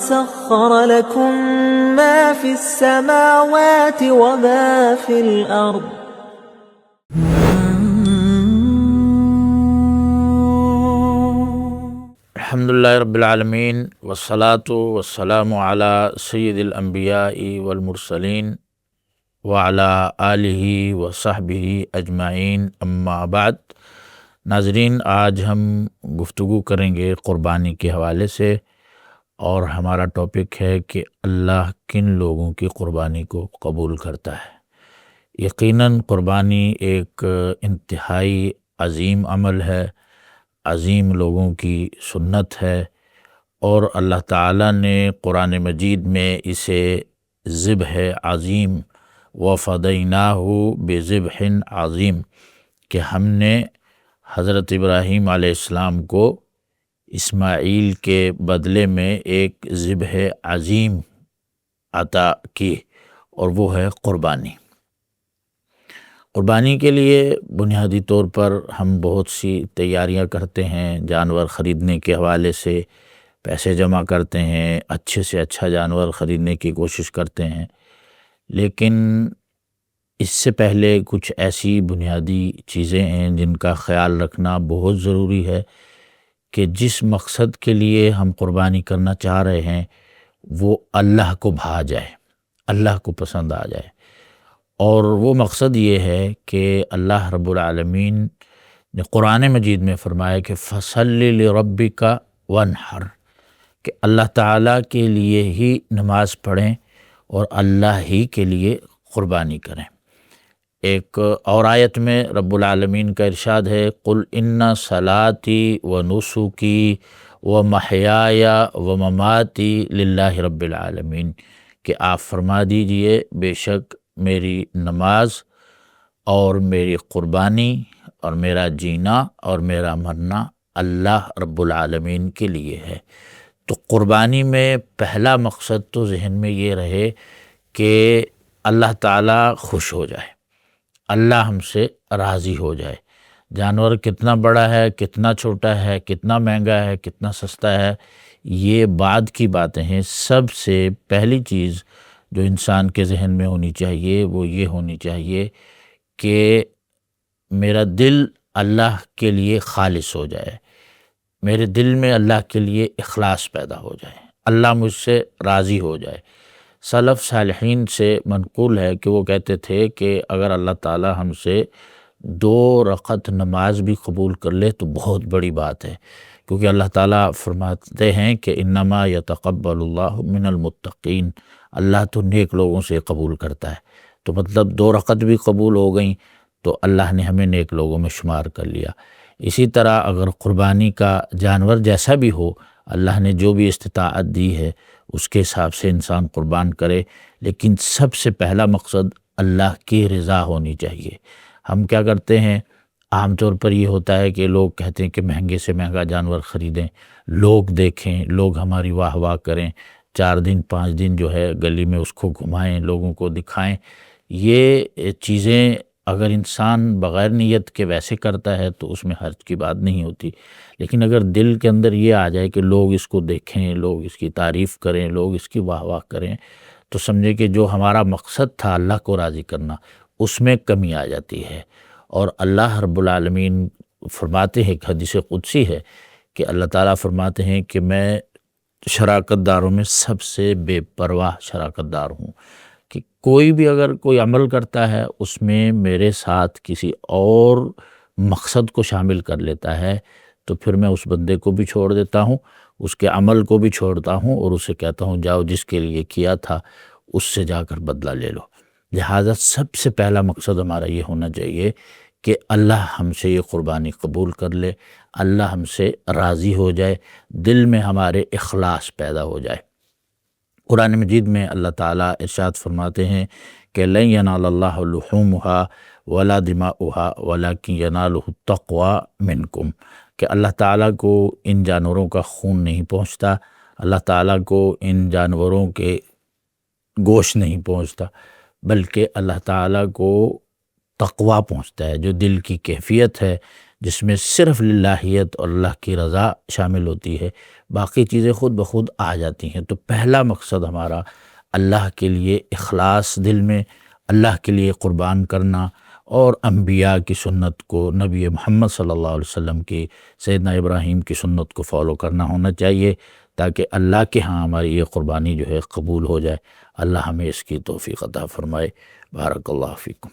وسخر لكم ما في السماوات وما في الأرض الحمدللہ رب العالمین والصلاة والسلام علی سید الانبیاء والمرسلین وعلی آلہ وصحبہ اجمعین، اما بعد۔ ناظرین، آج ہم گفتگو کریں گے قربانی کے حوالے سے، اور ہمارا ٹاپک ہے کہ اللہ کن لوگوں کی قربانی کو قبول کرتا ہے۔ یقیناً قربانی ایک انتہائی عظیم عمل ہے، عظیم لوگوں کی سنت ہے، اور اللہ تعالیٰ نے قرآن مجید میں اسے ذبح عظیم وفدیناہ بذبح عظیم کہ ہم نے حضرت ابراہیم علیہ السلام کو اسماعیل کے بدلے میں ایک ذبح عظیم عطا کی، اور وہ ہے قربانی۔ قربانی کے لیے بنیادی طور پر ہم بہت سی تیاریاں کرتے ہیں، جانور خریدنے کے حوالے سے پیسے جمع کرتے ہیں، اچھے سے اچھا جانور خریدنے کی کوشش کرتے ہیں، لیکن اس سے پہلے کچھ ایسی بنیادی چیزیں ہیں جن کا خیال رکھنا بہت ضروری ہے کہ جس مقصد کے لیے ہم قربانی کرنا چاہ رہے ہیں وہ اللہ کو بھا جائے، اللہ کو پسند آ جائے۔ اور وہ مقصد یہ ہے کہ اللہ رب العالمین نے قرآن مجید میں فرمایا کہ فَصَلِّ لِرَبِّكَ وَانْحَرْ، کہ اللہ تعالیٰ کے لیے ہی نماز پڑھیں اور اللہ ہی کے لیے قربانی کریں۔ ایک اور آیت میں رب العالمین کا ارشاد ہے قُلْ إِنَّ صَلَاتِي وَنُسُكِي وَمَحْيَايَ وَمَمَاتِي لِلَّهِ رَبِّ العالمین، کہ آپ فرما دیجئے بے شک میری نماز اور میری قربانی اور میرا جینا اور میرا مرنا اللہ رب العالمین کے لیے ہے۔ تو قربانی میں پہلا مقصد تو ذہن میں یہ رہے کہ اللہ تعالیٰ خوش ہو جائے، اللہ ہم سے راضی ہو جائے۔ جانور کتنا بڑا ہے، کتنا چھوٹا ہے، کتنا مہنگا ہے، کتنا سستا ہے، یہ بعد کی باتیں ہیں۔ سب سے پہلی چیز جو انسان کے ذہن میں ہونی چاہیے وہ یہ ہونی چاہیے کہ میرا دل اللہ کے لیے خالص ہو جائے، میرے دل میں اللہ کے لیے اخلاص پیدا ہو جائے، اللہ مجھ سے راضی ہو جائے۔ سلف صالحین سے منقول ہے کہ وہ کہتے تھے کہ اگر اللہ تعالیٰ ہم سے 2 رکعت نماز بھی قبول کر لے تو بہت بڑی بات ہے، کیونکہ اللہ تعالیٰ فرماتے ہیں کہ انما یتقبل اللہ من المتقین، اللہ تو نیک لوگوں سے قبول کرتا ہے۔ تو مطلب 2 رکعت بھی قبول ہو گئیں تو اللہ نے ہمیں نیک لوگوں میں شمار کر لیا۔ اسی طرح اگر قربانی کا جانور جیسا بھی ہو، اللہ نے جو بھی استطاعت دی ہے اس کے حساب سے انسان قربان کرے، لیکن سب سے پہلا مقصد اللہ کی رضا ہونی چاہیے۔ ہم کیا کرتے ہیں، عام طور پر یہ ہوتا ہے کہ لوگ کہتے ہیں کہ مہنگے سے مہنگا جانور خریدیں، لوگ دیکھیں، لوگ ہماری واہ واہ کریں، 4 دن 5 دن جو ہے گلی میں اس کو گھمائیں، لوگوں کو دکھائیں۔ یہ چیزیں اگر انسان بغیر نیت کے ویسے کرتا ہے تو اس میں حرج کی بات نہیں ہوتی، لیکن اگر دل کے اندر یہ آ جائے کہ لوگ اس کو دیکھیں، لوگ اس کی تعریف کریں، لوگ اس کی واہ واہ کریں، تو سمجھے کہ جو ہمارا مقصد تھا اللہ کو راضی کرنا اس میں کمی آ جاتی ہے۔ اور اللہ رب العالمین فرماتے ہیں، ایک حدیث قدسی ہے کہ اللہ تعالیٰ فرماتے ہیں کہ میں شراکت داروں میں سب سے بے پرواہ شراکت دار ہوں، کہ کوئی بھی اگر کوئی عمل کرتا ہے اس میں میرے ساتھ کسی اور مقصد کو شامل کر لیتا ہے تو پھر میں اس بندے کو بھی چھوڑ دیتا ہوں، اس کے عمل کو بھی چھوڑتا ہوں، اور اسے کہتا ہوں جاؤ جس کے لیے کیا تھا اس سے جا کر بدلہ لے لو۔ لہٰذا سب سے پہلا مقصد ہمارا یہ ہونا چاہیے کہ اللہ ہم سے یہ قربانی قبول کر لے، اللہ ہم سے راضی ہو جائے، دل میں ہمارے اخلاص پیدا ہو جائے۔ قرآن مجید میں اللہ تعالیٰ ارشاد فرماتے ہیں کہ لن ینال اللہ لحومها ولا دماؤها ولکن ینالہ التقوی منکم، کہ اللہ تعالیٰ کو ان جانوروں کا خون نہیں پہنچتا، اللہ تعالیٰ کو ان جانوروں کے گوشت نہیں پہنچتا، بلکہ اللہ تعالیٰ کو تقوی پہنچتا ہے۔ جو دل کی کیفیت ہے، جس میں صرف للہیت اور اللہ کی رضا شامل ہوتی ہے، باقی چیزیں خود بخود آ جاتی ہیں۔ تو پہلا مقصد ہمارا اللہ کے لیے اخلاص دل میں، اللہ کے لیے قربان کرنا، اور انبیاء کی سنت کو، نبی محمد صلی اللہ علیہ وسلم کی، سیدنا ابراہیم کی سنت کو فالو کرنا ہونا چاہیے، تاکہ اللہ کے ہاں ہماری یہ قربانی جو ہے قبول ہو جائے۔ اللہ ہمیں اس کی توفیق عطا فرمائے۔ بارک اللہ فیکم۔